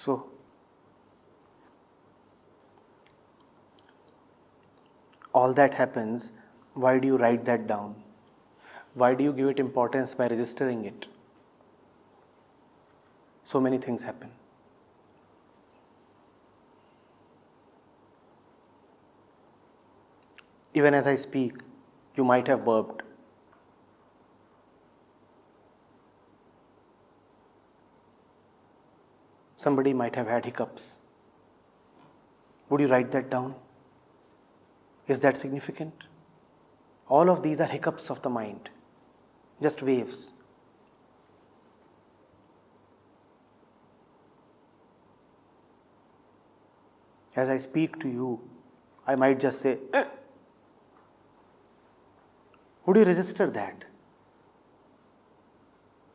So, all that happens, why do you write that down? Why do you give it importance by registering it? So many things happen. Even as I speak, you might have burped. Somebody might have had hiccups. Would you write that down? Is that significant? All of these are hiccups of the mind, just waves. As I speak to you, I might just say, eh. Would you register that?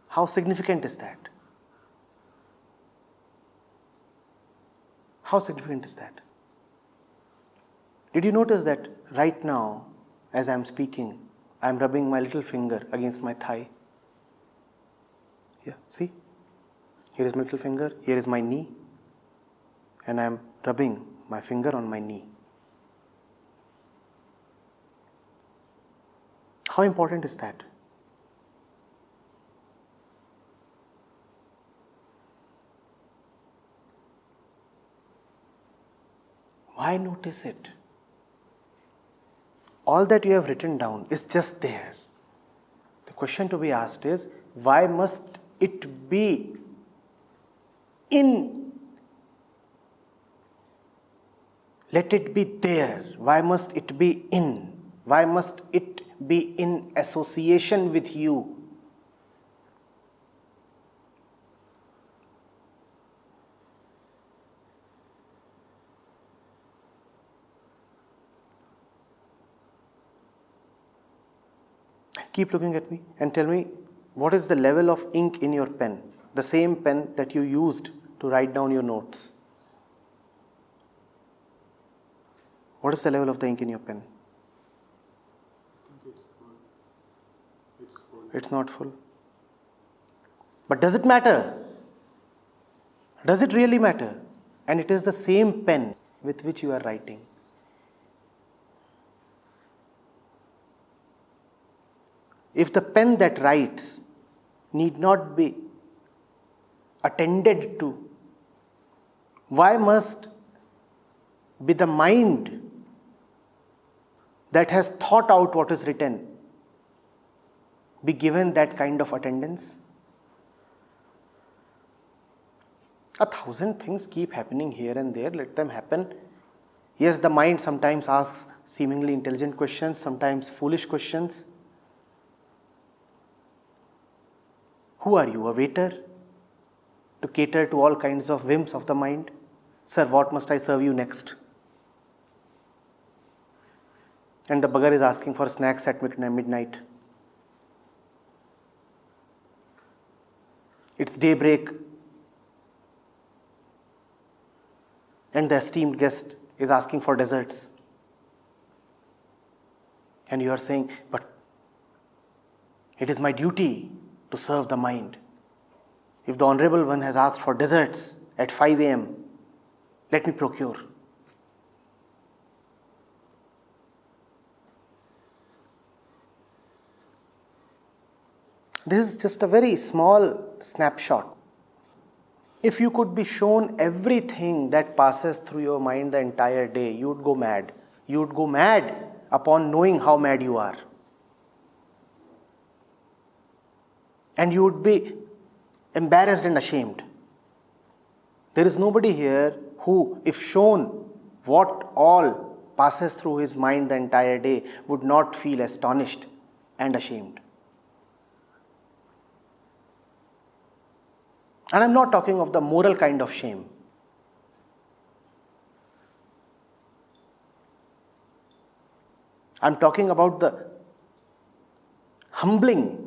How significant is that? How significant is that? Did you notice that right now, as I am speaking, I am rubbing my little finger against my thigh? Yeah, see? Here is my little finger, here is my knee, and I am rubbing my finger on my knee. How important is that? Why notice it? All that you have written down is just there. The question to be asked is, why must it be in? Let it be there. Why must it be in? Why must it be in association with you? Keep looking at me and tell me, what is the level of ink in your pen? The same pen that you used to write down your notes. What is the level of the ink in your pen? I think it's full. It's full. It's not full. But does it matter? Does it really matter? And it is the same pen with which you are writing. If the pen that writes need not be attended to, why must be the mind that has thought out what is written be given that kind of attendance? 1,000 things keep happening here and there, let them happen. Yes, the mind sometimes asks seemingly intelligent questions, sometimes foolish questions. Who are you, a waiter? To cater to all kinds of whims of the mind? Sir, what must I serve you next? And the bugger is asking for snacks at midnight. It's daybreak. And the esteemed guest is asking for desserts. And you are saying, but it is my duty to serve the mind. If the Honorable One has asked for desserts at 5 a.m., let me procure. This is just a very small snapshot. If you could be shown everything that passes through your mind the entire day, you would go mad. You would go mad upon knowing how mad you are. And you would be embarrassed and ashamed. There is nobody here who, if shown what all passes through his mind the entire day, would not feel astonished and ashamed. And I'm not talking of the moral kind of shame. I'm talking about the humbling,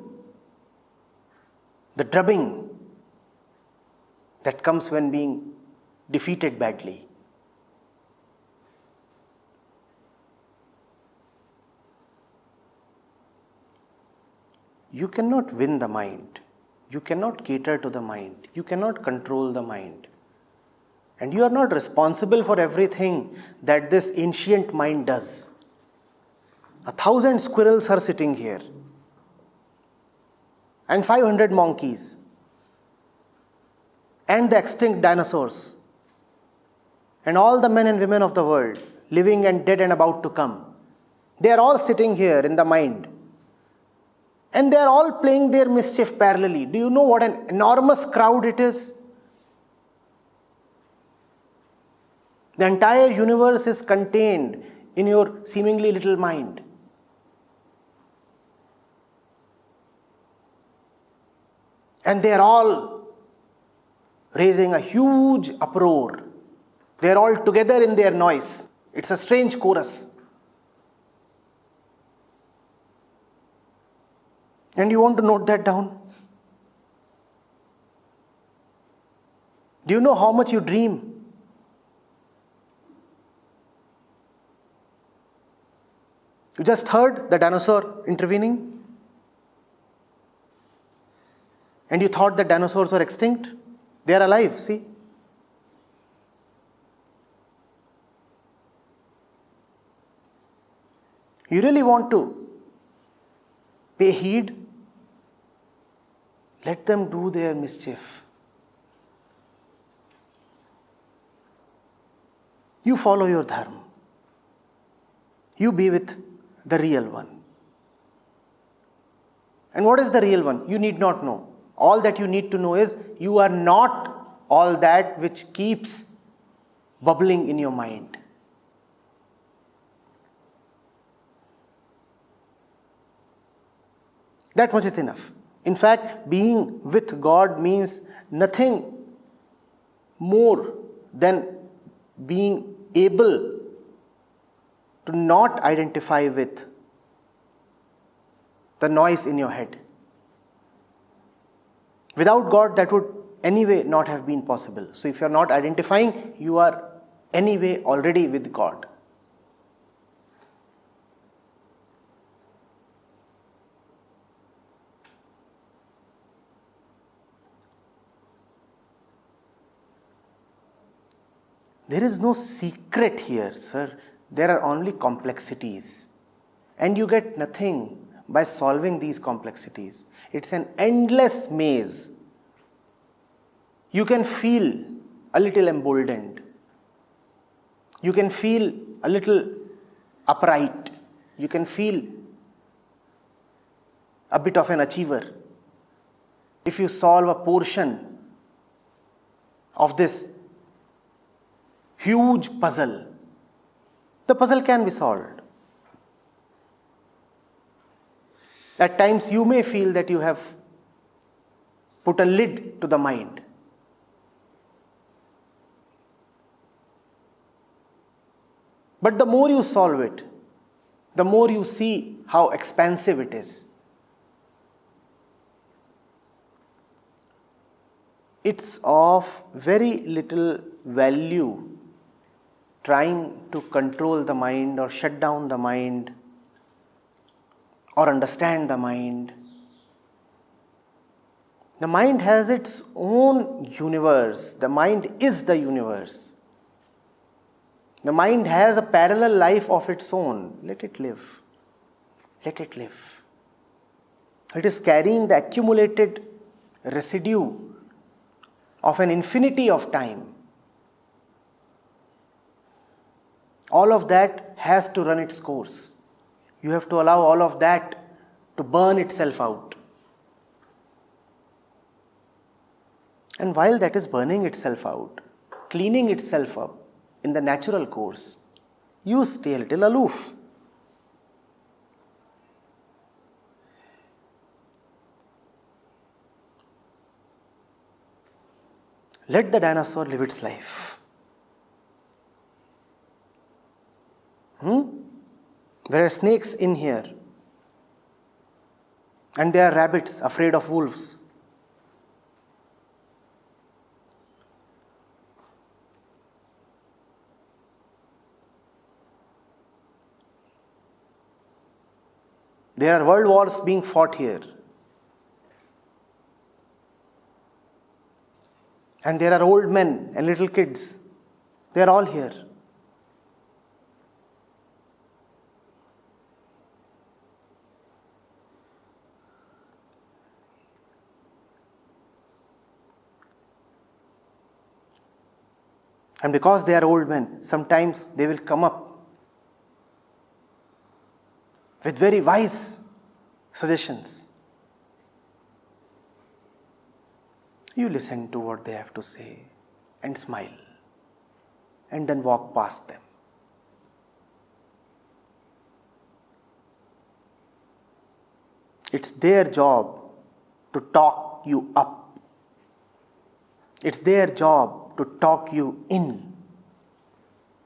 the drubbing that comes when being defeated badly. You cannot win the mind. You cannot cater to the mind. You cannot control the mind. And you are not responsible for everything that this ancient mind does. 1,000 squirrels are sitting here. And 500 monkeys. And the extinct dinosaurs. And all the men and women of the world, living and dead and about to come. They are all sitting here in the mind. And they are all playing their mischief parallelly. Do you know what an enormous crowd it is? The entire universe is contained in your seemingly little mind. And they are all raising a huge uproar. They are all together in their noise. It's a strange chorus. And you want to note that down? Do you know how much you dream? You just heard the dinosaur intervening? And you thought that dinosaurs were extinct? They are alive, see? You really want to pay heed? Let them do their mischief. You follow your dharma. You be with the real one. And what is the real one? You need not know. All that you need to know is you are not all that which keeps bubbling in your mind. That much is enough. In fact, being with God means nothing more than being able to not identify with the noise in your head. Without God, that would anyway not have been possible. So if you are not identifying, you are anyway already with God. There is no secret here, sir. There are only complexities. And you get nothing by solving these complexities. It's an endless maze. You can feel a little emboldened. You can feel a little upright. You can feel a bit of an achiever. If you solve a portion of this huge puzzle, the puzzle can be solved. At times you may feel that you have put a lid to the mind. But the more you solve it, the more you see how expansive it is. It's of very little value trying to control the mind or shut down the mind or understand the mind. The mind has its own universe. The mind is the universe. The mind has a parallel life of its own. Let it live. Let it live. It is carrying the accumulated residue of an infinity of time. All of that has to run its course. You have to allow all of that to burn itself out. And while that is burning itself out, cleaning itself up in the natural course, you stay a little aloof. Let the dinosaur live its life. There are snakes in here. And there are rabbits afraid of wolves. There are world wars being fought here. And there are old men and little kids They are all here. And because they are old men, sometimes they will come up with very wise suggestions. You listen to what they have to say and smile, and then walk past them. It's their job to talk you up. It's their job to talk you in.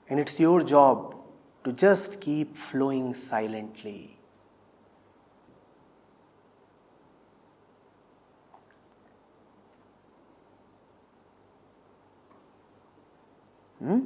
And it's your job to just keep flowing silently. Hmm?